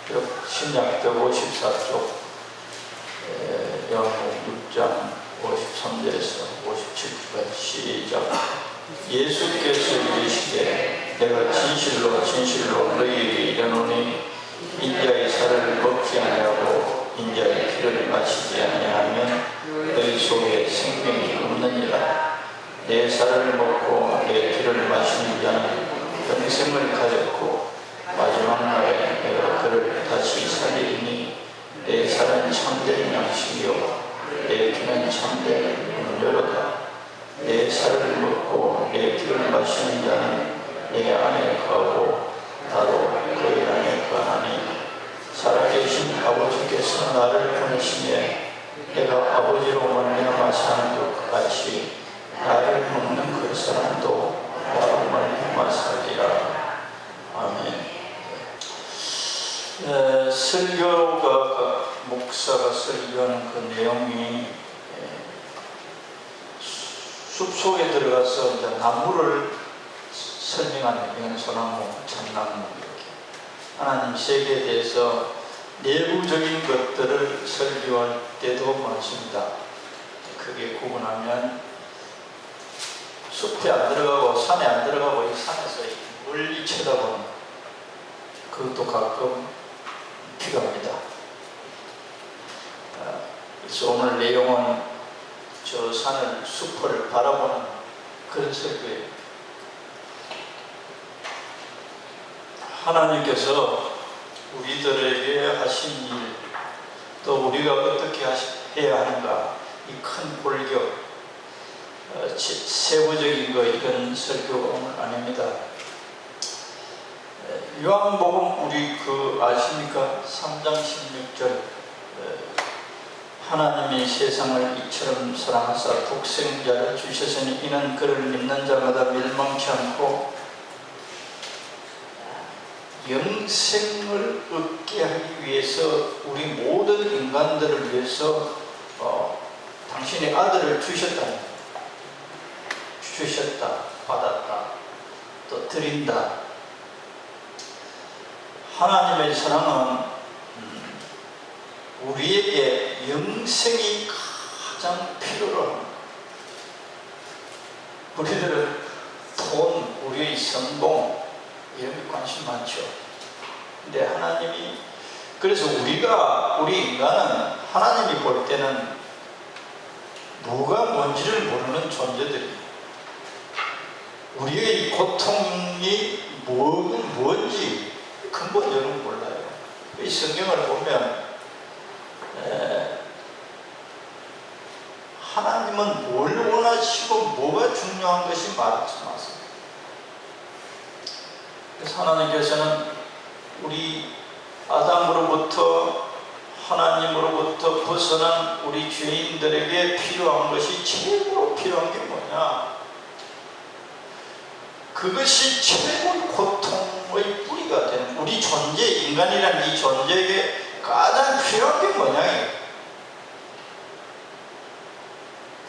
신약 154쪽 요한복음 6장 53절에서 57절까지 시작. 예수께서 이르시되 내가 진실로 진실로 너희에게 이르노니 인자의 살을 먹지 아니하고 인자의 피를 마시지 아니하면 너희 속에 생명이 없느니라. 내 살을 먹고 내 피를 마시는 자는 영생을 가졌고 마지막 날에 내가 그를 다시 살리니 내 살은 참된 양식이요 내 피는 참된 음료로다. 내 살을 먹고 내 피를 마시는 자는 내 안에 거하고 나도 그의 안에 거하니 살아계신 아버지께서 나를 보내시며 내가 아버지로 말미암아 사는 것 같이 나를 먹는 그 사람도 나로 말미암아 살리라. 아멘. 설교가 목사가 설교하는 그 내용이 숲속에 들어가서 이제 나무를 설명하는, 이건 소나무, 참나무, 이렇게 하나님 세계에 대해서 내부적인 것들을 설교할 때도 많습니다. 크게 구분하면 숲에 안 들어가고 산에 안 들어가고 이 산에서 멀리 쳐다보는 그것도 가끔 필요합니다. 그래서 오늘 내용은 저 산을, 숲을 바라보는 그런 설교예요. 하나님께서 우리들에게 하신 일, 또 우리가 어떻게 해야 하는가, 이 큰 볼격, 세부적인 거, 이런 설교가 오늘 아닙니다. 요한복음 우리 아십니까? 3장 16절 하나님이 세상을 이처럼 사랑하사 독생자를 주셨으니 이는 그를 믿는 자마다 멸망치 않고 영생을 얻게 하기 위해서 우리 모든 인간들을 위해서 당신의 아들을 주셨다, 받았다, 또 드린다. 하나님의 사랑은 우리에게 영생이 가장 필요로 합니다. 우리들은 돈, 우리의 성공 이런 게 관심 많죠. 근데 하나님이, 그래서 우리 인간은 하나님이 볼 때는 뭐가 뭔지를 모르는 존재들이에요. 우리의 고통이 뭔지 근본적으로 몰라요. 이 성경을 보면 하나님은 뭘 원하시고 뭐가 중요한 것이 말씀하십니다. 그래서 하나님께서는 우리 아담으로부터 하나님으로부터 벗어난 우리 죄인들에게 필요한 것이 최고로 필요한 게 뭐냐? 그것이 최고의 고통의 뿌리가 되는 우리 존재, 인간이란 이 존재에게 가장 필요한 게 뭐냐?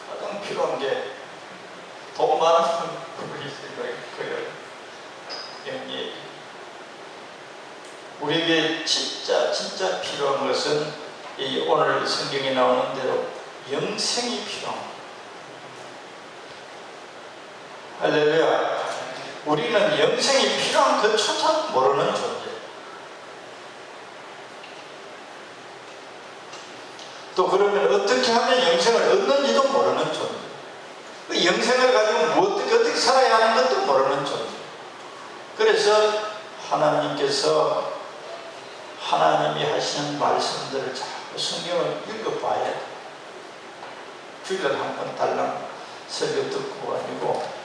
가장 필요한 게 돈 많은 분이 있어요. 영리. 우리에게 진짜 필요한 것은 이 오늘 성경에 나오는 대로 영생이 필요합니다. 할렐루야. 우리는 영생이 필요한 그조차 모르는 존재. 또 그러면 어떻게 하면 영생을 얻는지도 모르는 존재. 그 영생을 가지고 어떻게 살아야 하는 것도 모르는 존재. 그래서 하나님께서 하나님이 하시는 말씀들을 자꾸 성경을 읽어봐야 돼. 주일날 한 번 달랑 설교 듣고 아니고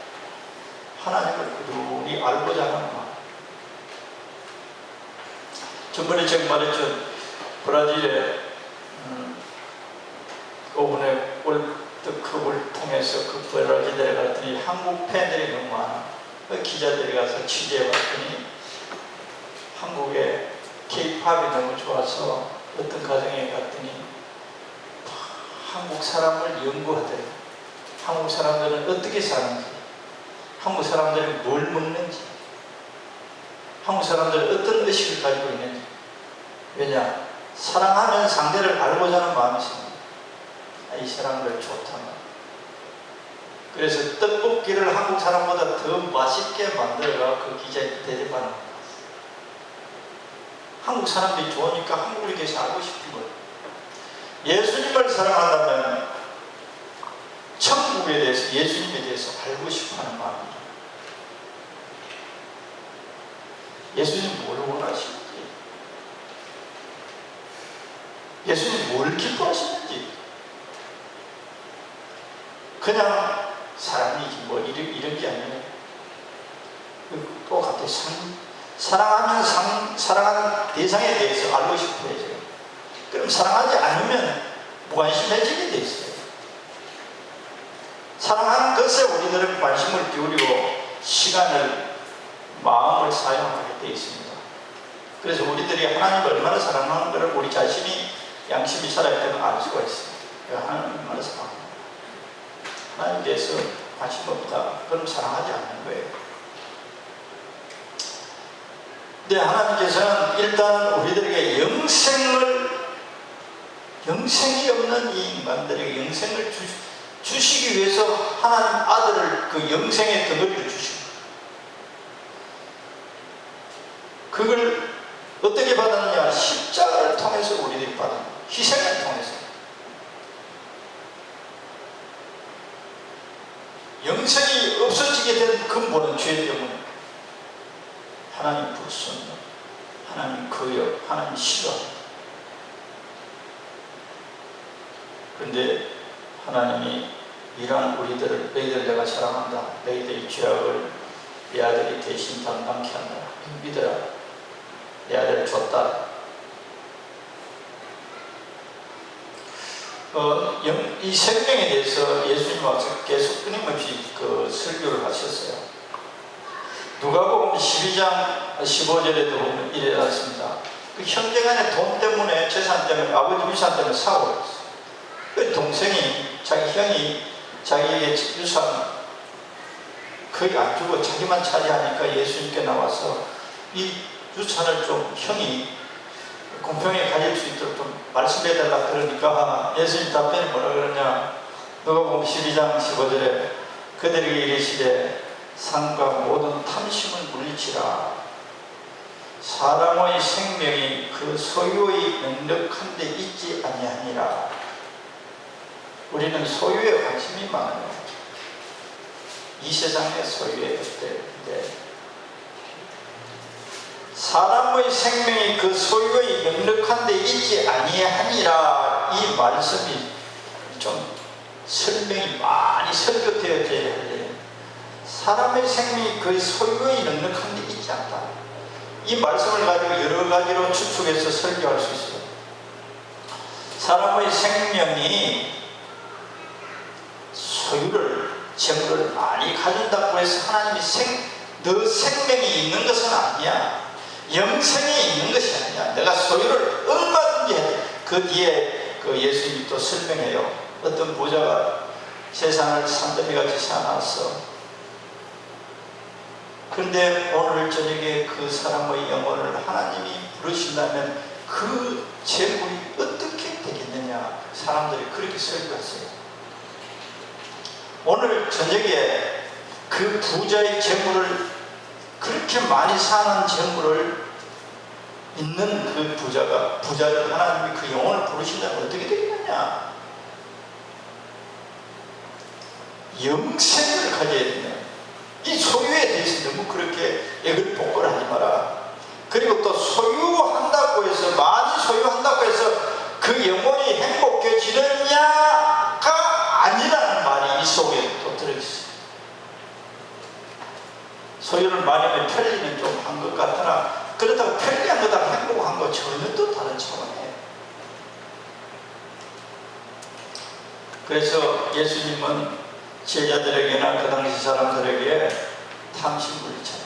하나님을 꾸준히 알고자 하는 마음. 전번에 제가 말했죠. 브라질에 오분의 월드컵을 통해서 그 브라질에 갔더니 한국 팬들이 너무 많아. 그 기자들이 가서 취재해 봤더니 한국에 K-팝이 너무 좋아서 어떤 가정에 갔더니 한국 사람을 연구하더래요. 한국 사람들은 어떻게 사는지, 한국 사람들은 뭘 먹는지, 한국 사람들은 어떤 의식을 가지고 있는지. 뭐냐? 사랑하는 상대를 알고자 하는 마음이 있습니다. 이 사람들 좋다. 그래서 떡볶이를 한국 사람보다 더 맛있게 만들어가 그 기자에 대접하는 거예요. 한국 사람들이 좋으니까 한국에 대해서 알고 싶은 거예요. 예수님을 사랑한다면 천국에 대해서, 예수님에 대해서 알고 싶어하는 마음이에요. 예수님 뭘 원하시는지, 예수님 뭘 기뻐하시는지, 그냥 사랑이지 뭐 이런 게 아니에요. 똑같아. 사랑하는 대상에 대해서 알고 싶어야죠. 그럼 사랑하지 않으면 무관심해지게 돼 있어요. 사랑하는 것에 우리들은 관심을 기울이고 시간을, 마음을 사용하게 돼 있습니다. 그래서 우리들이 하나님을 얼마나 사랑하는 것을 우리 자신이 양심이 살아야 되면 알 수가 있어요. 하나님을 얼마나 사랑합니다. 하나님에 대해서 관심 없다. 그럼 사랑하지 않는 거예요. 근데 하나님께서는 일단 우리들에게 영생이 없는 이 인간들에게 영생을 주시기 위해서 하나님 아들을 그 영생의 덩어리를 주신 거예요. 그걸 어떻게 받았느냐? 십자가를 통해서 우리들이 받은 거예요. 희생을 통해서. 영생이 없어지게 된 근본은 죄 때문에 하나님 불순, 하나님 거역, 하나님 싫어. 그런데 하나님이 이러한 우리들을, 너희들 내가 사랑한다. 너희들의 죄악을 내 아들이 대신 담당케 한다. 믿어라. 내 아들을 줬다. 이 생명에 대해서 예수님 와서 계속 끊임없이 그 설교를 하셨어요. 누가복음 12장 15절에도 보면 이래 났습니다. 그 형제간의 돈 때문에, 재산 때문에, 아버지 유산 때문에 싸우고 있어요. 그 동생이, 자기 형이 자기에게 유산 거의 안 주고 자기만 차지하니까 예수님께 나와서 이 유산을 좀 형이 공평하게 가질 수 있도록 좀 말씀해달라 그러니까 예수님 답변이 뭐라 그러냐? 누가복음 12장 15절에 그들에게 이르시되 상과 모든 탐심을 물리치라. 사람의 생명이 그 소유의 능력한 데 있지 아니하니라. 우리는 소유에 관심이 많아요. 이 세상의 소유에 그때 사람의 생명이 그 소유의 능력한 데 있지 아니하니라. 이 말씀이 좀 설명이 많이 설교되어져야 해요. 사람의 생명이 그 소유의 능력한 데 있지 않다. 이 말씀을 가지고 여러 가지로 추측해서 설교할 수 있어요. 사람의 생명이 소유를, 재물을 많이 가진다고 해서 하나님이 너 생명이 있는 것은 아니야. 영생이 있는 것이 아니야. 내가 소유를 얼마든지 해. 그 뒤에 그 예수님이 또 설명해요. 어떤 부자가 세상을 산더미같이 사놨어. 그런데 오늘 저녁에 그 사람의 영혼을 하나님이 부르신다면 그 재물이 어떻게 되겠느냐. 사람들이 그렇게 설교했어요. 오늘 저녁에 그 부자의 재물을, 그렇게 많이 사는 재물을 있는 그 부자를 하나님이 그 영혼을 부르신다면 어떻게 되겠느냐. 영생을 가져야 된다. 이 소유에 대해서 너무 그렇게 애를 복걸 하지 마라. 그리고 또 소유한다고 해서, 많이 소유한다고 해서 그 영혼이 행복해지느냐가 아니라는 말이 이 속에 또 들어있어요. 소유를 많이 하면 편리는 좀 한 것 같으나, 그렇다고 편리한 거다 행복한 거 전혀 또 다른 차원이에요. 그래서 예수님은 제자들에게나 그 당시 사람들에게 탐심물리쳐라.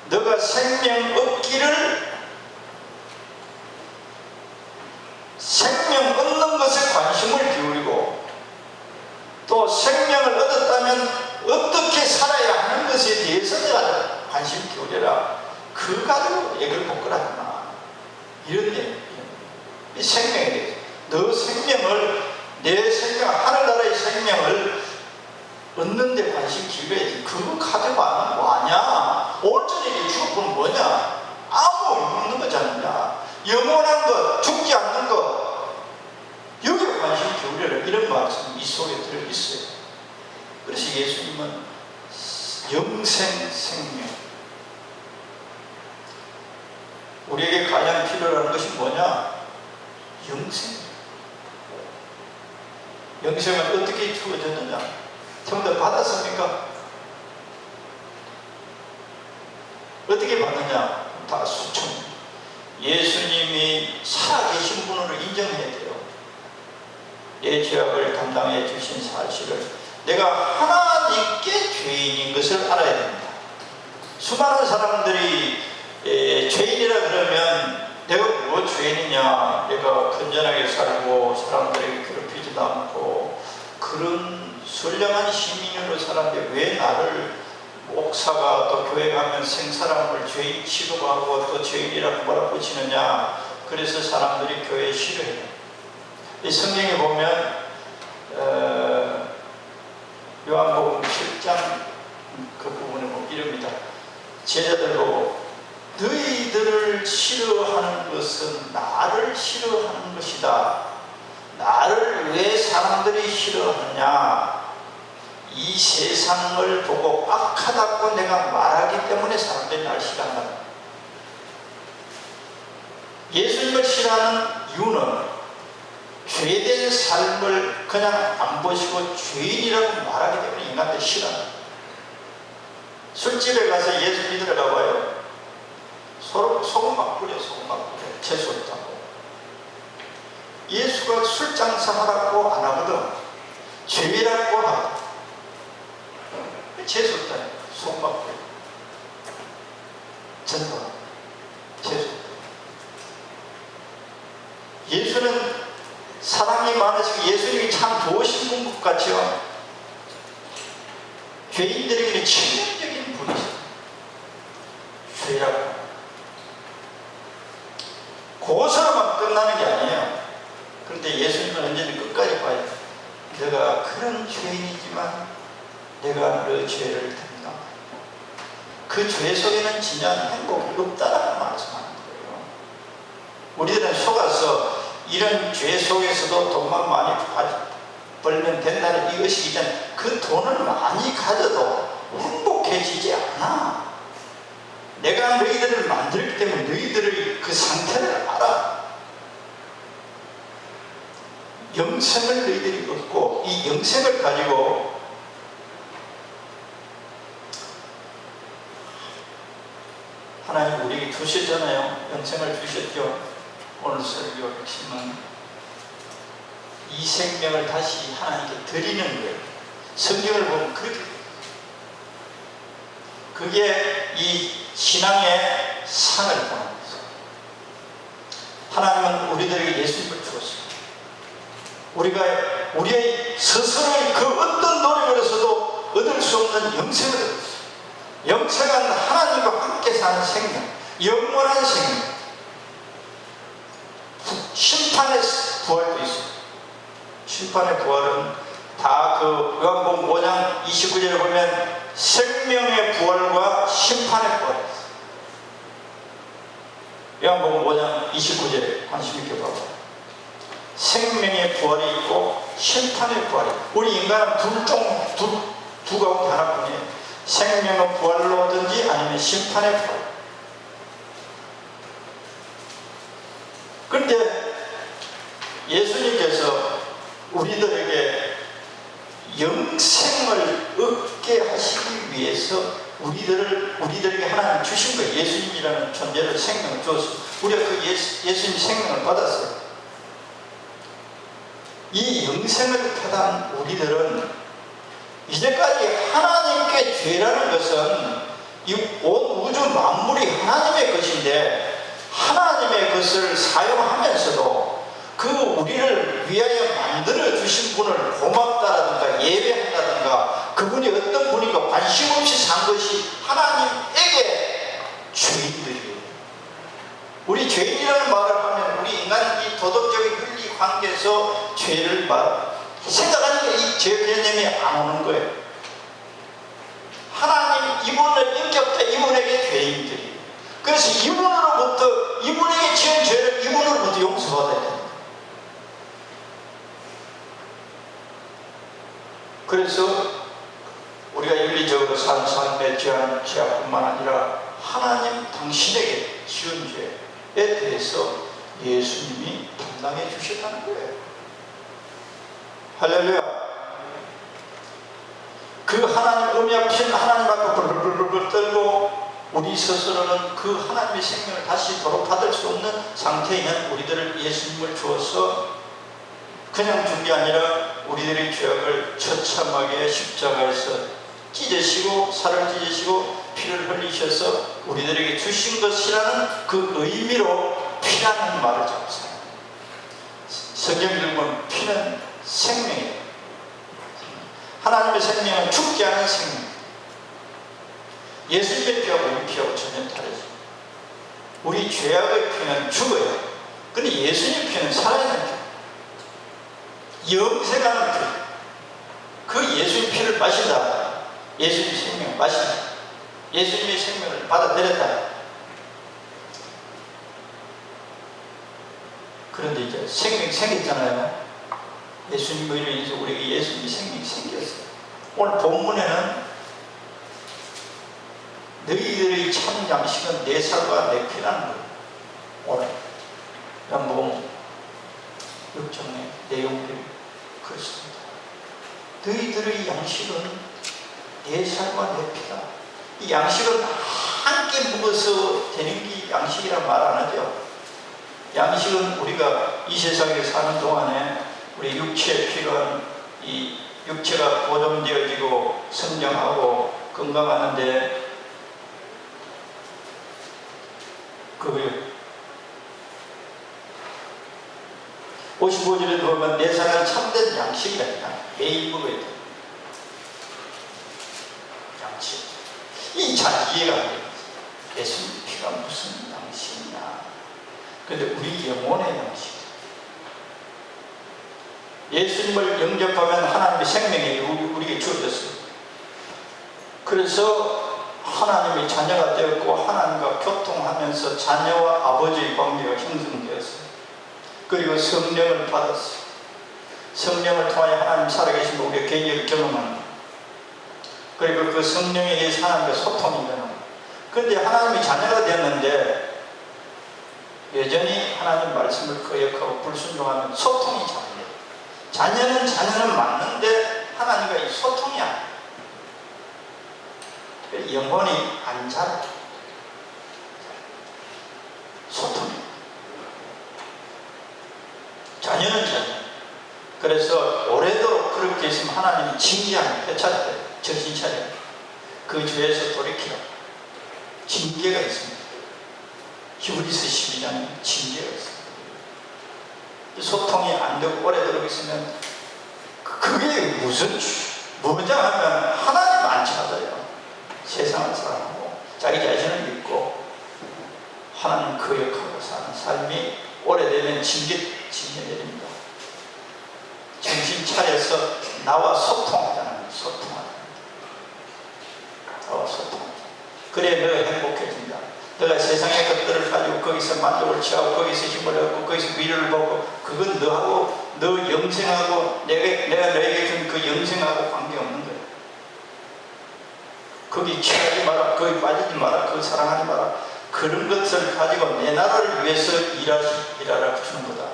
너가 생명 얻는 것에 관심을 기울이고, 또 생명을 얻었다면 어떻게 살아야 하는 것에 대해서 내가 관심 기울여라. 그 가지고 얘기를 복걸하지 마. 이런 얘기. 이 생명에 대해서. 너 생명을, 내 생명, 하늘나라의 생명을 얻는 데 관심 기울여야지. 그거 가지고 안 뭐하냐? 오늘 저녁에 죽어보면 뭐냐? 아무 의미 없는 거잖아. 영원한 것, 죽지 않는 것, 여기에 관심 기울여라. 이런 말씀이 이 속에 들어있어요. 그래서 예수님은 영생 생명, 우리에게 가장 필요한 것이 뭐냐? 영생. 영생은 어떻게 주어졌느냐? 전부 다 받았습니까? 어떻게 받느냐? 다 수천. 예수님이 살아계신 분으로 인정해야 돼요. 내 죄악을 담당해 주신 사실을, 내가 하나님께 죄인인 것을 알아야 됩니다. 수많은 사람들이 죄인이라 그러면 내가 뭐 죄인이냐, 내가 건전하게 살고 사람들에게 괴롭히지도 않고 그런 선량한 시민으로 살았는데 왜 나를 목사가 또 교회 가면 생사람을 죄인 취급하고 또 죄인이라고 몰아붙이느냐. 그래서 사람들이 교회에 싫어해요. 이 성경에 보면 요한복음 7장 그 부분에 보면 이럽니다. 제자들로 너희들을 싫어하는 것은 나를 싫어하는 것이다. 나를 왜 사람들이 싫어하느냐? 이 세상을 보고 악하다고 내가 말하기 때문에 사람들이 나를 싫어한다. 예수님을 싫어하는 이유는 죄된 삶을 그냥 안 보시고 죄인이라고 말하기 때문에 인간들이 싫어한다. 술집에 가서 예수 믿으러 가봐요. 소금 막 뿌려, 소금 막 뿌려. 재수 없다고. 예수가 술 장사하라고 안 하거든. 죄라고 하거든. 재수 없다. 소금 막 뿌려. 전도. 재수 없다. 예수는 사랑이 많으시고 예수님이 참 좋으신 분 같죠. 죄인들에게는 치명적인 분이세요. 죄라고. 그것으로만 끝나는 게 아니에요. 그런데 예수님은 언제든 끝까지 봐요. 내가 그런 죄인이지만 내가 너 죄를 담당. 그 죄 속에는 진짜 행복이 없다라는 말씀하는 거예요. 우리들은 속아서 이런 죄 속에서도 돈만 많이 벌면 된다는 이 의식이 있잖아요. 그 돈을 많이 가져도 행복해지지 않아. 내가 너희들을 만들기 때문에 너희들의 그 상태를 알아. 영생을 너희들이 얻고 이 영생을 가지고 하나님 우리에게 주셨잖아요. 영생을 주셨죠. 오늘 설교 핵심은 이 생명을 다시 하나님께 드리는 거예요. 성경을 보면 그게 이 신앙의 상을 보는 거죠. 하나님은 우리들에게 예수님을 주었어요. 우리가 우리의 스스로의 그 어떤 노력을 해서도 얻을 수 없는 영생을 얻었어요. 영생은 하나님과 함께 사는 생명, 영원한 생명. 심판의 부활도 있어요. 심판의 부활은 다 그 요한복음 5장 29절에 보면 생명의 부활과 심판의 부활이 있어요. 요한복음 5장 29절에 관심 있게 봐봐요. 생명의 부활이 있고 심판의 부활이 있고, 우리 인간은 두 가운데 하나뿐이에요. 생명의 부활로 오든지 아니면 심판의 부활. 그런데 예수님께서 우리들에게 영생을 얻게 하시기 위해서 우리들에게 하나님 주신 거예요. 예수님이라는 존재를 생명을 주었어요. 우리가 그 예수님 생명을 받았어요. 이 영생을 받은 우리들은 이제까지 하나님께 죄라는 것은 이 온 우주 만물이 하나님의 것인데 하나님의 것을 사용하면서도 그 우리를 위하여 만들어 주신 분을 고맙다라든가 예배한다든가 그분이 어떤 분인가 관심 없이 산 것이 하나님에게 죄인들이에요. 우리 죄인이라는 말을 이 도덕적인 윤리 관계에서 죄를 생각하는 게 이 죄 개념이 안 오는 거예요. 하나님 이분을 인격자 이분에게 죄인들이, 그래서 이분에게 지은 죄를 이분으로부터 용서받아야 됩니다. 그래서 우리가 윤리적으로 사는 삶의 죄뿐만 아니라 하나님 당신에게 지은 죄에 대해서 예수님이 담당해 주셨다는 거예요. 할렐루야. 그 하나님 음이 앞신 하나님 앞에 불불불불 떨고 우리 스스로는 그 하나님의 생명을 다시 도로 받을 수 없는 상태에 있는 우리들을 예수님을 주어서 그냥 준 게 아니라 우리들의 죄악을 처참하게 십자가에서 찢으시고 살을 찢으시고 피를 흘리셔서 우리들에게 주신 것이라는 그 의미로 피라는 말을 자꾸 사용합니다. 성경을 보면 피는 생명이에요. 하나님의 생명은 죽지 않은 생명. 예수님의 피하고 우리 피하고 전혀 다르죠. 우리 죄악의 피는 죽어요. 근데 예수님의 피는 살아있는 피. 영생하는 피. 그 예수의 피를 마신다. 예수님의 생명을 마신다. 예수님의 생명을 받아들였다. 그런데 이제 생명이 생겼잖아요. 예수님으로 인해서 우리에게 예수님의 생명이 생겼어요. 오늘 본문에는 너희들의 참 양식은 내 살과 내 피라는 거예요. 오늘 연봉 6장의 내용들이 그렇습니다. 너희들의 양식은 내 살과 내 피다. 이 양식은 함께 먹어서 되는 게 양식이라 말 안 하죠. 양식은 우리가 이 세상에 사는 동안에 우리 육체에 필요한 이 육체가 보존되어지고 성장하고 건강하는데 그 55절에 보면 내 살은 참된 양식이다. 매일 먹어야 돼. 양식. 이 잘 이해가 안 돼요. 예수님 피가 무슨 양식이냐. 근데 우리 영혼의 양식. 예수님을 영접하면 하나님의 생명이 우리에게 주어졌어요. 그래서 하나님의 자녀가 되었고 하나님과 교통하면서 자녀와 아버지의 관계가 형성되었어요. 그리고 성령을 받았어요. 성령을 통하여 하나님 살아계신 걸 우리가 개인적으로 경험하는 거예요. 그리고 그 성령에 의해서 하나님과 소통이 되는 거예요. 그런데 하나님의 자녀가 되었는데 여전히 하나님 말씀을 거역하고 불순종하면 소통이 잘 안 돼요. 자녀는 맞는데 하나님과 이 소통이 안 돼요. 영혼이 안 자라요. 소통이. 자녀는 자녀. 그래서 오래도록 그렇게 있으면 하나님이 징계하는 회차를 때요. 정신 차려. 그 죄에서 돌이키라. 징계가 있습니다. 히브리서 12장에 징계가 있습니다. 소통이 안 되고 오래도록 있으면 그게 무슨 뭐냐 하면 하나님 안 찾아요. 세상을 사랑하고 자기 자신을 믿고 하나님 거역하고 사는 삶이 오래되면 징계 내립니다. 정신 차려서 나와 소통하자는 소통하자. 나와 소통하자. 그래 너 행복해진다. 너가 세상의 것들을 가지고 거기서 만족을 취하고 거기서 힘을 얻고 거기서 위로를 받고 그건 너하고 너 영생하고 내가 너에게 준 그 영생하고 관계없는 거야. 거기 취하지 마라. 거기 빠지지 마라. 거기 사랑하지 마라. 그런 것을 가지고 내 나라를 위해서 일하라 주는 거다.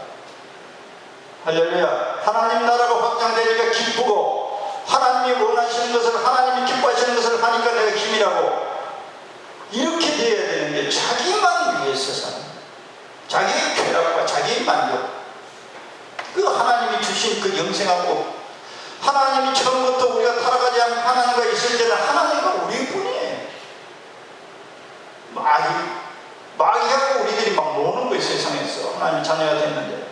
할렐루야. 하나님 나라가 확장되니까 기쁘고 하나님이 원하시는 것을 하나님이 기뻐하시는 것을 하니까 내가 힘이라고 이렇게 되어야 되는데 자기만 위해서 사는 자기의 쾌락과 자기의 만족 그 하나님이 주신 그 영생하고 하나님이 처음부터 우리가 타락하지 않은 하나님과 있을 때는 하나님과 우리뿐이에요. 마귀하고 우리들이 막 노는 거예요. 세상에서 하나님이 자녀가 됐는데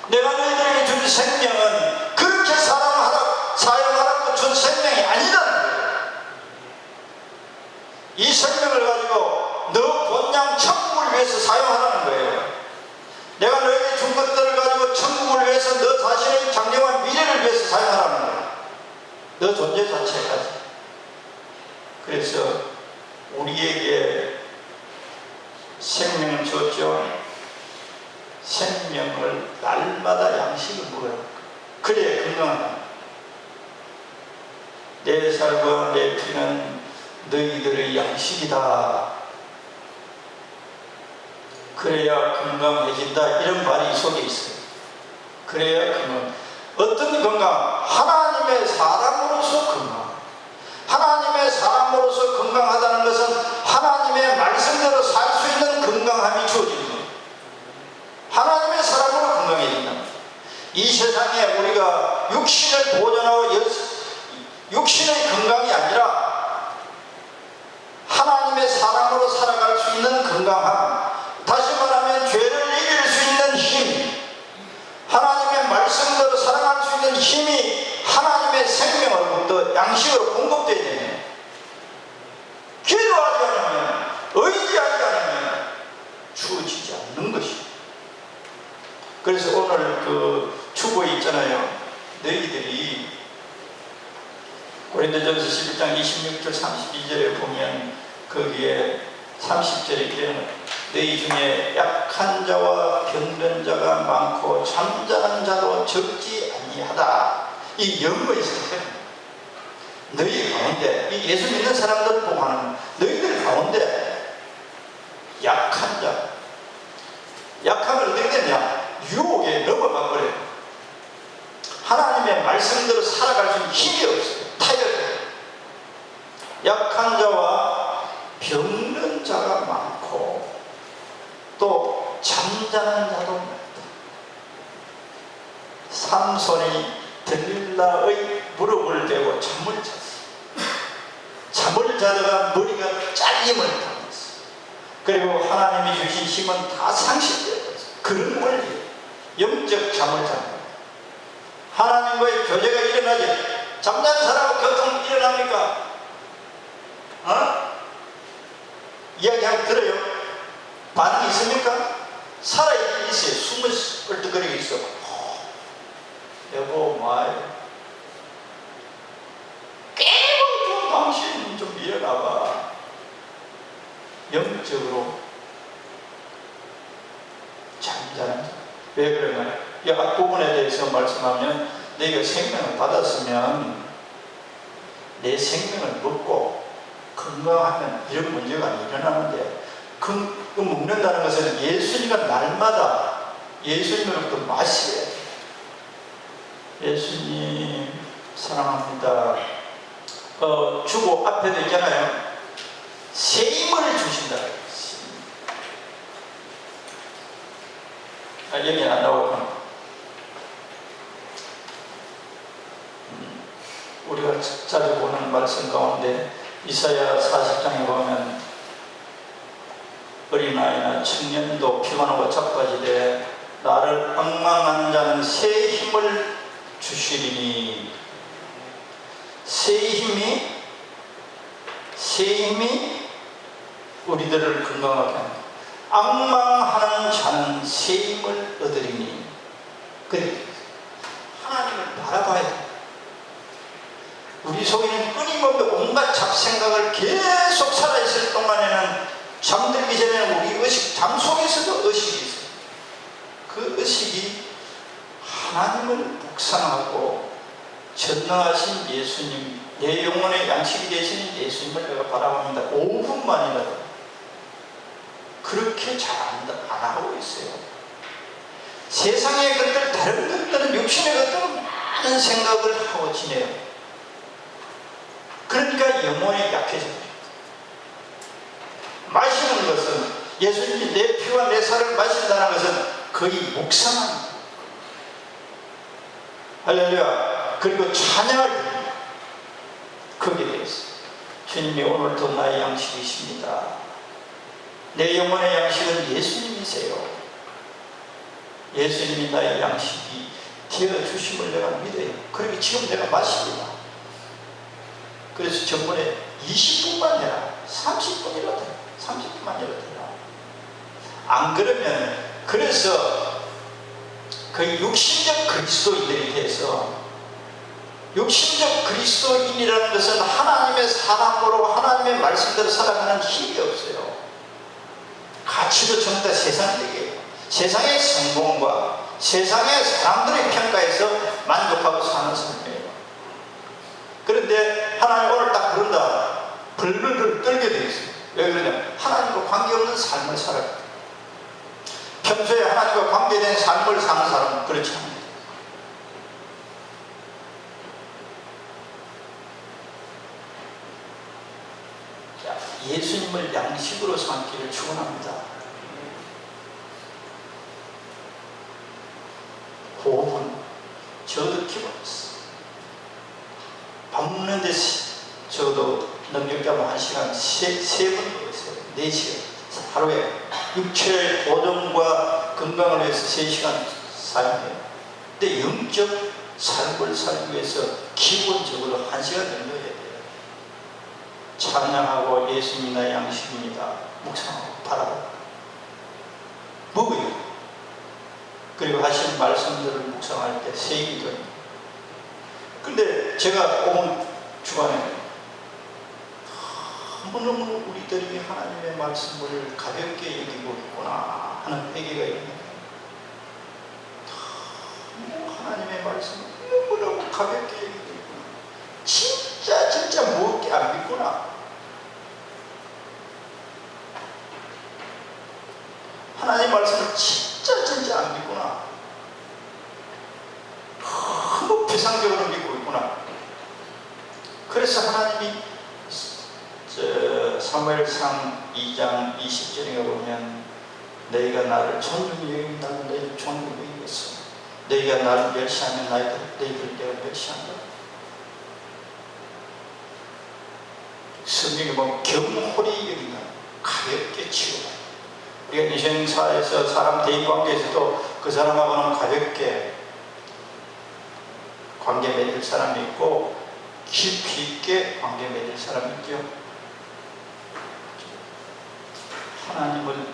내가 너희들에게 준 생명은 그렇게 사용하라고 준 생명이 아니라는 거예요. 이 생명을 가지고 너 본향 천국을 누구를 위해서 사용하라는 거예요? 내가 너에게 준 것들을 가지고 천국을 위해서 너 자신의 장래와 미래를 위해서 사용하라는 거예요. 너 존재 자체까지. 그래서 우리에게 생명을 줬죠. 생명을 날마다 양식을 먹어야 합니다. 그래야 건강하다. 내 살과 내 피는 너희들의 양식이다. 그래야 건강해진다. 이런 말이 이 속에 있어요. 그래야 건강. 어떤 건강? 하나님의 사람으로서 건강. 하나님의 사람으로서 건강하다는 것은 하나님의 말씀대로 살 수 있는 건강함이 주어지는 거예요. 하나님의 사람으로 건강해진다. 이 세상에 우리가 육신을 보존하고 육신의 건강이 아니라 하나님의 사람으로 살아갈 수 있는 건강함, 다시 말하면 죄를 이길 수 있는 힘, 하나님의 말씀대로 살아갈 수 있는 힘이 하나님의 생명으로부터 양식으로 공급되어야 되네요. 기도하지 않으면, 의지하지 않으면 주어지지 않는 것이죠. 그래서 오늘 그 축구에 있잖아요. 너희들이 고린도전서 11장 26절 32절에 보면 거기에 30절에 이르는 너희 중에 약한 자와 병든 자가 많고 잠자는 자도 적지 아니하다. 이 영어에서 너희 가운데, 이 예수 믿는 사람들을 보고 하는 너희들 가운데 약한 자, 약하면 어떻게 되냐? 유혹에 넘어가 버려요. 하나님의 말씀대로 살아갈 수 있는 힘이 없어요. 타협해요. 약한 자와 병든 자가 많고 또 잠자는 자도 많다. 삼손이 들릴라의 무릎을 대고 잠을 잤어. 잠을 자다가 머리가 잘림을 당했어. 그리고 하나님이 주신 힘은 다 상실되었어. 그런 원리, 영적 잠을 잔다. 하나님과의 교제가 일어나지. 잠자는 사람은 교통 일어납니까? 이야기하면 들어요? 반응이 있습니까? 살아있긴 있어요. 숨을 헐떡거리고 있어. 여보, 깨고 좀 당신 좀 일어나봐. 영적으로 잠자는 자. 왜 그러냐? 이 앞부분에 대해서 말씀하면 내가 생명을 받았으면 내 생명을 먹고 건강하면 이런 문제가 안 일어나는데 그 먹는다는 것은 예수님과 날마다 예수님으로부터 마셔야 돼요. 예수님 사랑합니다. 주고 앞에도 있잖아요. 새 힘을 주신다. 여기 안 나오구나. 우리가 자주 보는 말씀 가운데 이사야 40장에 보면 어린아이나 청년도 피곤하고 자빠지되 나를 엉망하는 자는 새 힘을 주시리니. 새 힘이 우리들을 건강하게 합니다. 앙망하는 자는 새 힘을 얻으리니. 그래, 하나님을 바라봐야 돼. 우리 속에는 끊임없는 온갖 잡생각을 계속 살아있을 동안에는 잠들기 전에는 우리 의식, 잠 속에서도 의식이 있어요. 그 의식이 하나님을 묵상하고 전능하신 예수님, 내 영혼의 양식이 되시는 예수님을 내가 바라봅니다. 5분만이라도 그렇게 잘 안 하고 있어요. 세상의 것들, 다른 것들은, 육신의 것들은 많은 생각을 하고 지내요. 그러니까 영혼이 약해져요. 마시는 것은, 예수님이 내 피와 내 살을 마신다는 것은 거의 묵상하는 거예요. 할렐루야. 그리고 찬양을 드립니다. 거기에 대해서 주님이 오늘도 나의 양식이십니다. 내 영혼의 양식은 예수님이세요. 예수님이 나의 양식이 되어주심을 내가 믿어요. 그러니 지금 내가 마십니다. 그래서 전번에 20분만 해라. 30분이라도 해라. 30분만 해라. 안 그러면, 그래서 그 육신적 그리스도인들에 대해서, 육신적 그리스도인이라는 것은 하나님의 사랑으로 하나님의 말씀대로 살아가는 힘이 없어요. 가치도 전부 다 세상적이에요. 세상의 성공과 세상의 사람들의 평가에서 만족하고 사는 삶이에요. 그런데 하나님 오늘 딱 그런다, 벌벌벌 떨게 되어 있어요. 왜 그러냐? 하나님과 관계없는 삶을 살아요. 평소에 하나님과 관계된 삶을 사는 사람은 그렇지 않아요. 예수님을 양식으로 삼기를 축원합니다. 호흡은 저도 기본했어. 밥 먹는 데 저도 능력자면 1시간 3번 먹었어요. 4시간. 하루에 육체의 보존과 건강을 위해서 3시간 사용해요. 근데 영적 삶을 살기 위해서 기본적으로 1시간 정도 해야 돼요. 찬양하고 예수님이나 양식입니다. 묵상하고 바라보고 먹어요. 그리고 하신 말씀들을 묵상할 때 새기도 해요. 근데 제가 오늘 주간에 너무너무 우리들이 하나님의 말씀을 가볍게 여기고 있구나 하는 회개가 있는 거예요. 하나님의 말씀을 너무너무 가볍게 여기고 있구나. 진짜 무겁게 안 믿구나. 하나님 말씀을 진짜 안 믿구나. 너무 비상적으로 믿고 있구나. 그래서 하나님이 사무엘상 2장 20절에 보면 너희가 나를 존중히 여기면 나도 너희를 존중히 여기겠어. 너희가 나를 멸시하면 너희들 내가 멸시한다. 성경에 보면 겸홀히 여기면 가볍게 치우라. 우리가 인생사에서 사람 대인관계에서도 그 사람하고는 가볍게 관계 맺을 사람이 있고 깊이 있게 관계 맺을 사람이 있죠. 하나님을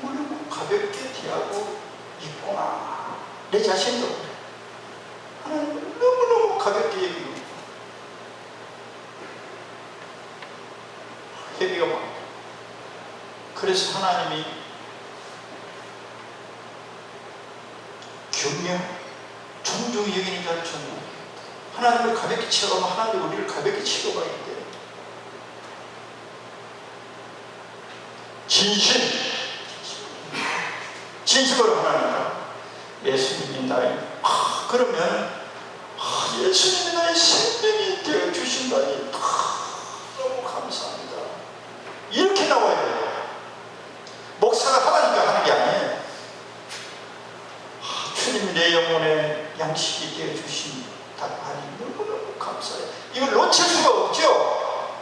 너무너무 가볍게 대하고 있구나. 내 자신도 그래. 하나님을 너무너무 가볍게 여기고 있구나. 회개가 많아. 그래서 하나님이 경영, 존중히 여기는 자를 존중. 하나님을 가볍게 치러가면 하나님이 우리를 가볍게 치러가야 돼. 진심으로 하나님, 예수님이 나의 그러면 예수님이 나의 생명이 되어 주신다니 너무 감사합니다. 이렇게 나와야 돼요. 목사가 하나니까 하는 게 아니에요. 주님이 내 영혼의 양식이 되어 주신다고 하니 너무너무 감사해요. 이걸 놓칠 수가 없죠.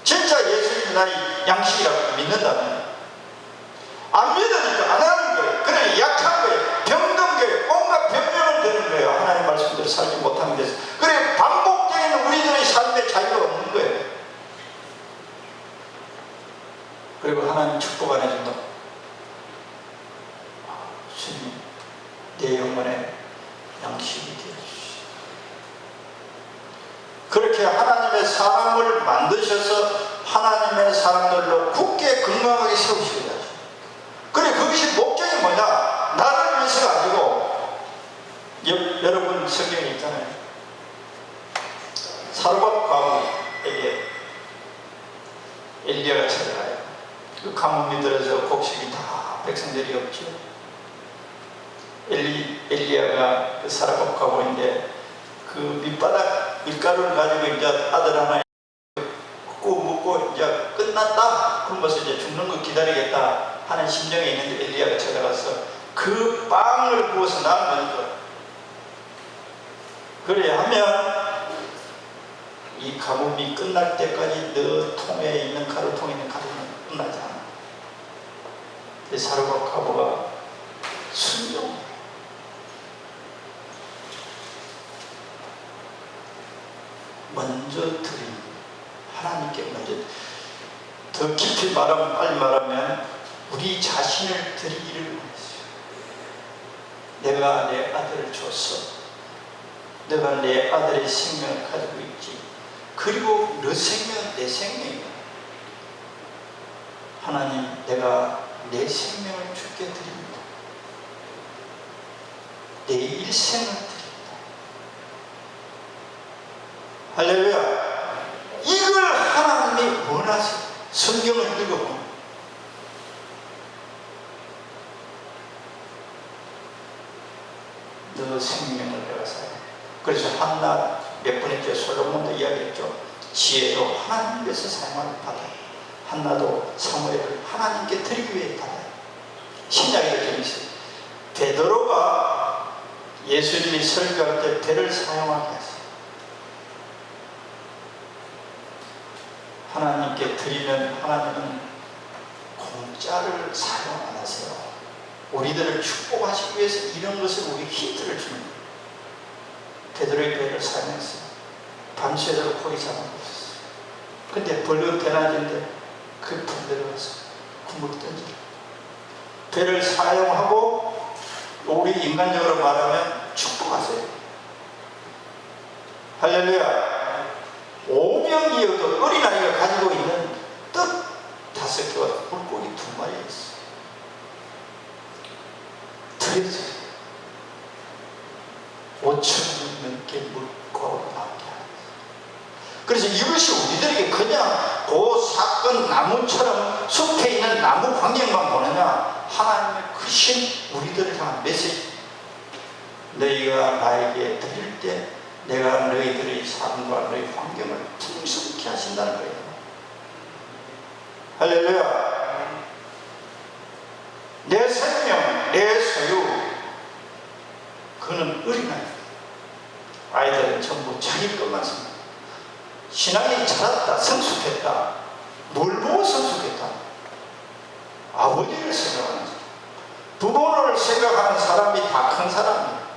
진짜 예수님이 나의 양식이라고 믿는다면, 안 믿으니까 안 하는 거예요. 그래 약한 거예요. 병든 거예요. 온갖 병명을 드는 거예요. 하나님 말씀대로 살지 못하는 데서. 그래 반복되는 우리들의 삶의 자유가 없는 거예요. 그리고 하나님 축복 안 해준다. 주님 내 영혼의 양식이 되어주시오. 그렇게 하나님의 사람을 만드셔서 하나님의 사람들로 굳게 건강하게 세우시게 하시오. 그래 그것이 목적이 뭐냐? 나를 위해서가 아니고, 여러분 성경에 있잖아요. 사르밧 과부에게 엘리야가 찾아가요. 그 가뭄이 들어서 곡식이 다 백성들이 없죠. 엘리야가 그 사르밧 과부인데 그 밑바닥 밀가루를 가지고 이제 아들 하나 먹고 이제 끝났다. 그러면서 이제 죽는 거 기다리겠다 하는 심정에 있는데 엘리야가 찾아가서 그 빵을 구워서 나눠주는 거예요. 그래 하면 이 가뭄이 끝날 때까지 너 통에 있는 가루통에 있는 가루는 끝나지 않아. 사르밧 과부가 순종, 먼저 드림, 하나님께 먼저. 더 깊이 말하면, 빨리 말하면 우리 자신을 드리기를 원했어요. 내가 내 아들을 줬어. 내가 내 아들의 생명을 가지고 있지. 그리고 너 생명, 내 생명이야. 하나님, 내가 내 생명을 주께 드립니다. 내 일생을 드립니다. 할렐루야. 이걸 하나님이 원하세요. 성경을 읽어보면 너 생명을 내가 사요. 그래서 한나 몇 번 했죠. 솔로몬도 이야기했죠. 지혜로 하나님께서 사용을 받아요. 한나도 사무엘을 하나님께 드리기 위해 받아요. 신약에 이렇게 있어요. 베드로가 예수님이 설교할 때 배를 사용하게 했어요. 하나님께 드리면 하나님은 공짜를 사용 안 하세요. 우리들을 축복하시기 위해서 이런 것을 우리 힌트를 줍니다. 베드로의 배를 사용했어요. 밤새도록 고기 잡아먹었어요. 근데 벌금 대낮인데 그 반대로 가서 구멍 던지라. 배를 사용하고 우리 인간적으로 말하면 축복하세요. 할렐루야. 오병이어도 어린아이가 가지고 있는 떡 5개와 물고기 2마리 있어요. 드렸어요. 5,000원 넘게 물고기 나오게 하는. 그래서 이것이 우리들에게 그냥 그 사건 나무처럼 숲에 있는 나무 광경만 보느냐, 하나님의 크신 우리들을 향한 메시지. 너희가 나에게 드릴 때 내가 너희들의 삶과 너희 환경을 풍성케 하신다는 거예요. 할렐루야. 내 생명, 내 소유, 그는 어린아이. 아이들은 전부 자기 것만 생각합니다. 신앙이 자랐다, 성숙했다. 뭘 보고 성숙했다? 아버지를 생각하는 사람. 부모를 생각하는 사람이 다 큰 사람이에요.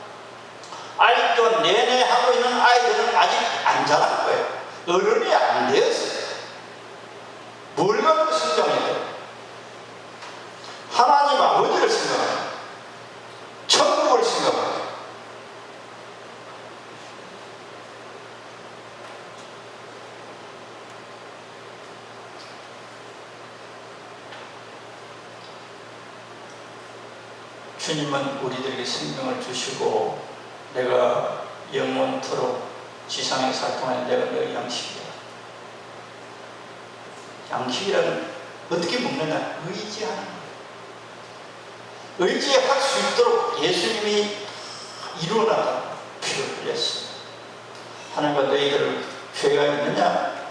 아직도 내내 하고 있는 아이들은 아직 안 자란 거예요. 어른이 안 되었어요. 뭘 갖고 성장해야 돼요? 하나님 아버지를 생각해요. 천국을 생각해요. 주님은 우리들에게 생명을 주시고 내가 영원토록 지상에 살 동안 내가 너의 양식이다. 양식이란 어떻게 먹느냐? 의지하는 거예요. 의지할 수 있도록 예수님이 이루어나가 피를 흘렸어요. 하나님과 너희들 죄가 있느냐?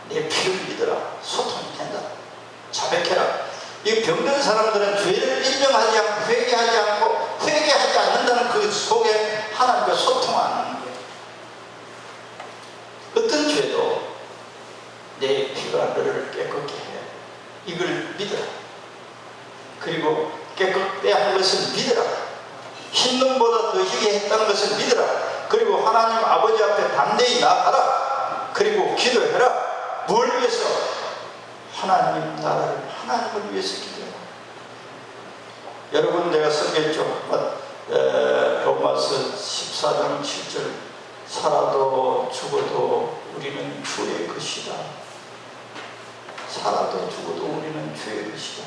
내 피를 믿어라. 소통이 된다. 자백해라. 이 병든 사람들은 죄를 인정하지 않고 회개하지 않고 회개하지 않는다는 그 속에 하나님과 소통 안 하는 거예요. 어떤 죄도 내 피가 너를 깨끗게 해. 이걸 믿어라. 그리고 깨끗게 한 것을 믿어라. 흰 눈보다 더 희게 했다는 것을 믿어라. 그리고 하나님 아버지 앞에 담대히 나가라. 그리고 기도해라. 뭘 위해서? 하나님 나라를, 하나님을 위해서 기도해라. 여러분, 내가 설교했죠. 로마서 14장 7절. 살아도 죽어도 우리는 주의 것이다. 살아도 죽어도 우리는 주의 것이다.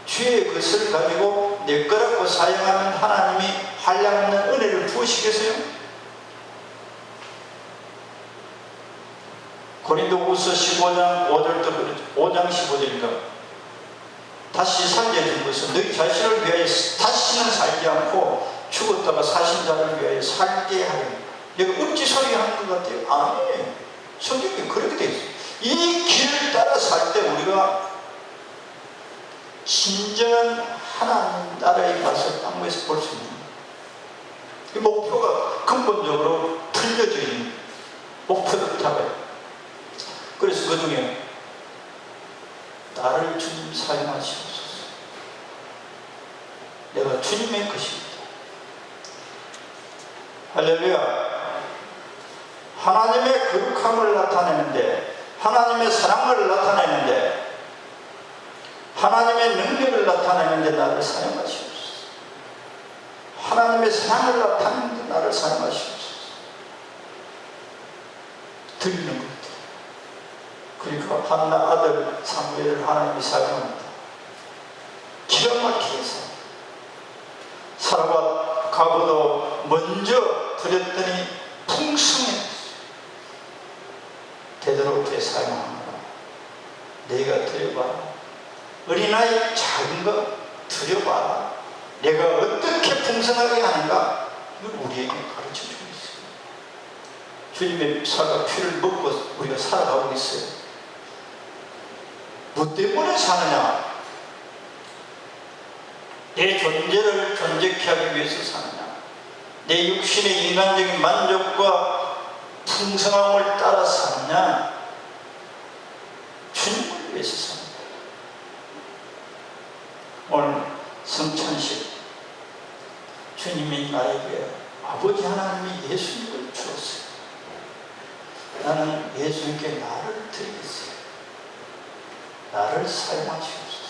주의 것을 가지고 내 거라고 사용하면 하나님이 한량없는 은혜를 부으시겠어요? 고린도후서 15장 5절도 그렇죠. 5장 15절인가. 다시 살려준 것은 너희 자신을 위하여 다시는 살지 않고 죽었다가 사신 자를 위하여 살게 하려. 내가 억지 소리 하는 것 같아요? 아니에요. 성경이 그렇게 되어 있어요. 이 길을 따라 살 때 우리가 진정한 하나님 나라의 맛을 땅에서 볼 수 있는 이 목표가 근본적으로 틀려져 있는 목표를 잡아요. 그래서 그 중에 나를 주님 사용하시옵소서. 내가 주님의 것입니다. 할렐루야. 하나님의 거룩함을 나타내는데, 하나님의 사랑을 나타내는데, 하나님의 능력을 나타내는데 나를 사용하시옵소서. 하나님의 사랑을 나타내는데 나를 사용하시옵소서. 들리는 것들. 그리고 한나 아들 사무엘을 하나님이 사용합니다. 기가 막히게 사라가 가보도 먼저 드렸더니 풍성했어요. 되도록 사용합니다. 내가 드려봐라. 어린아이 작은 거 드려봐라. 내가 어떻게 풍성하게 하는가, 이걸 우리에게 가르쳐 주고 있어요. 주님의 살과 피를 먹고 우리가 살아가고 있어요. 뭐 때문에 사느냐? 내 존재를 존재케 하기 위해서 사느냐? 내 육신의 인간적인 만족과 풍성함을 따라 사느냐? 주님을 위해서 삽니다. 오늘 성찬식, 주님이 나에게 아버지 하나님이 예수님을 주었어요. 나는 예수님께 나를 드리겠어요. 나를 사용하시옵소서.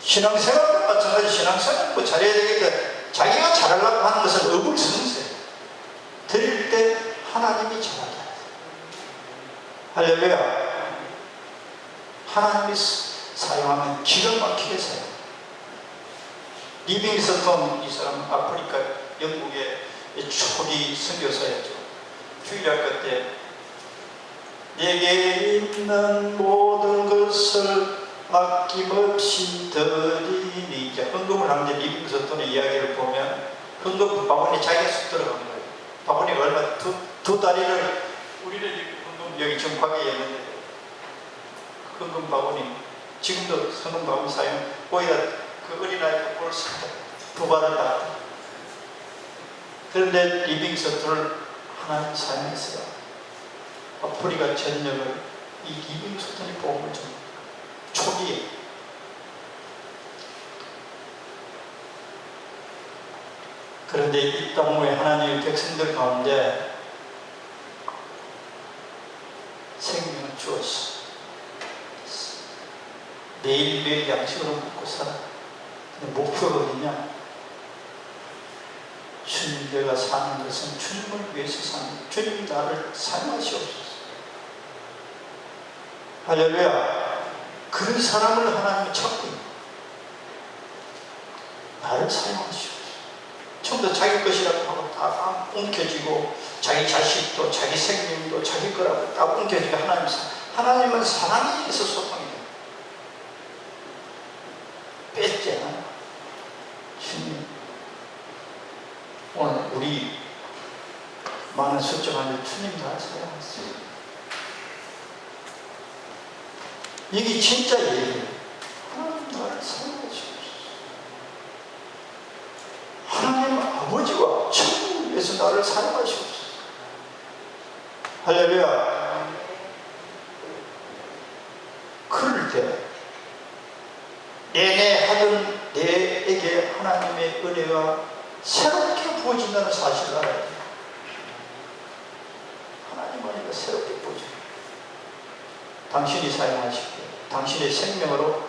신앙생활도 마찬가지. 신앙생활 뭐 잘해야 되겠다. 자기가 잘하려고 하는 것은 업을 쓰세요. 드릴 때 하나님이 잘하게 하세요. 할렐루야. 하나님이 사용하면 기가 막히게 사용해요. 리빙스턴, 이 사람 아프리카 영국의 초기 선교사였죠. 주일학교 때 내게 있는 모든 것을 아낌없이 드리니, 이제 헌금을 하는데 리빙스턴의 이야기를 보면 헌금 바구니 자기가 쑥 들어간 거예요. 바구니가 얼마, 두 다리를, 우리는 헌금 여기 정파에 있는데 헌금 바구니, 지금도 헌금 바구니 사용, 거기다 그 어린아이가 볼을 두 발을 다. 그런데 리빙스턴을 하나님 사용했어요. 아프리카 전역을 이 리빙스턴이 복음을 줍니다. 초기에. 그런데 이 땅 위에 하나님의 백성들 가운데 생명을 주었어. 매일매일 양식으로 먹고 살아. 근데 목표가 어디냐? 주님, 내가 사는 것은 주님을 위해서 사는, 주님 나를 사용하시옵소서. 할렐루야. 그런 사람을 하나님이 찾고 있는, 나를 사용하시옵소서. 처음부터 자기 것이라고 하고 다 옮겨지고, 자기 자식도 자기 생명도 자기 거라고 다 옮겨지고, 하나님은 사랑에 있어 소통이 돼요. 뺏지 않아요. 주님, 오늘 우리 많은 수정하는 주님 나를 사용하세요. 이게 진짜 얘기예요. 하나님 나를 사용하시옵소서. 하나님 아버지와 천국을 위해서 나를 사용하시옵소서. 할렐루야. 그럴 때 내내 하던 내에게 하나님의 은혜가 새롭게 부어진다는 사실을 알아야 돼요. 하나님 은혜가 새롭게 부어져요. 당신이 사용하시고 당신의 생명으로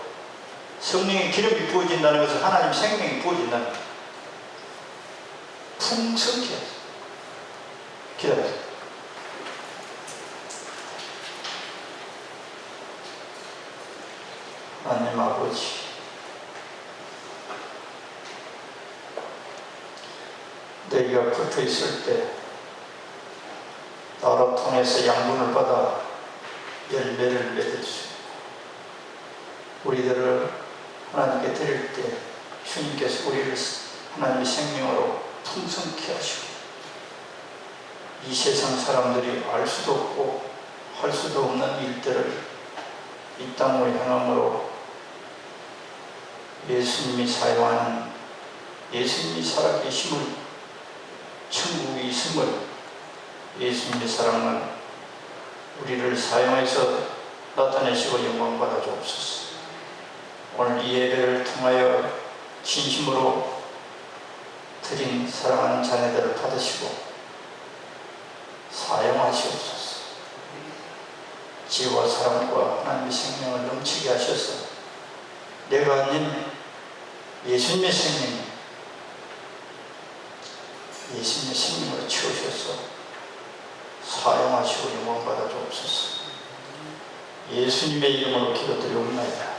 성령의 기름이 부어진다는 것은 하나님 생명이 부어진다는 거예요. 풍성케 하세요. 기다려주세요. 하나님 아버지, 너희가 붙어 있을 때 나로 통해서 양분을 받아 열매를 맺을 수 있고, 우리들을 하나님께 드릴 때 주님께서 우리를 하나님의 생명으로 풍성케 하시고, 이 세상 사람들이 알 수도 없고 할 수도 없는 일들을 이 땅을 향함으로 예수님이 사용하는, 예수님이 살아계심을, 천국이 있음을, 예수님의 사랑을 우리를 사용해서 나타내시고 영광받아 주옵소서. 오늘 이 예배를 통하여 진심으로 드린 사랑하는 자녀들을 받으시고 사용하시옵소서. 지혜와 사랑과 하나님의 생명을 넘치게 하셔서 내가 아닌 예수님의 생명, 예수님의 생명으로 채우셔서 사용하시고 영광받아 주옵소서. 예수님의 이름으로 기도드리옵나이다.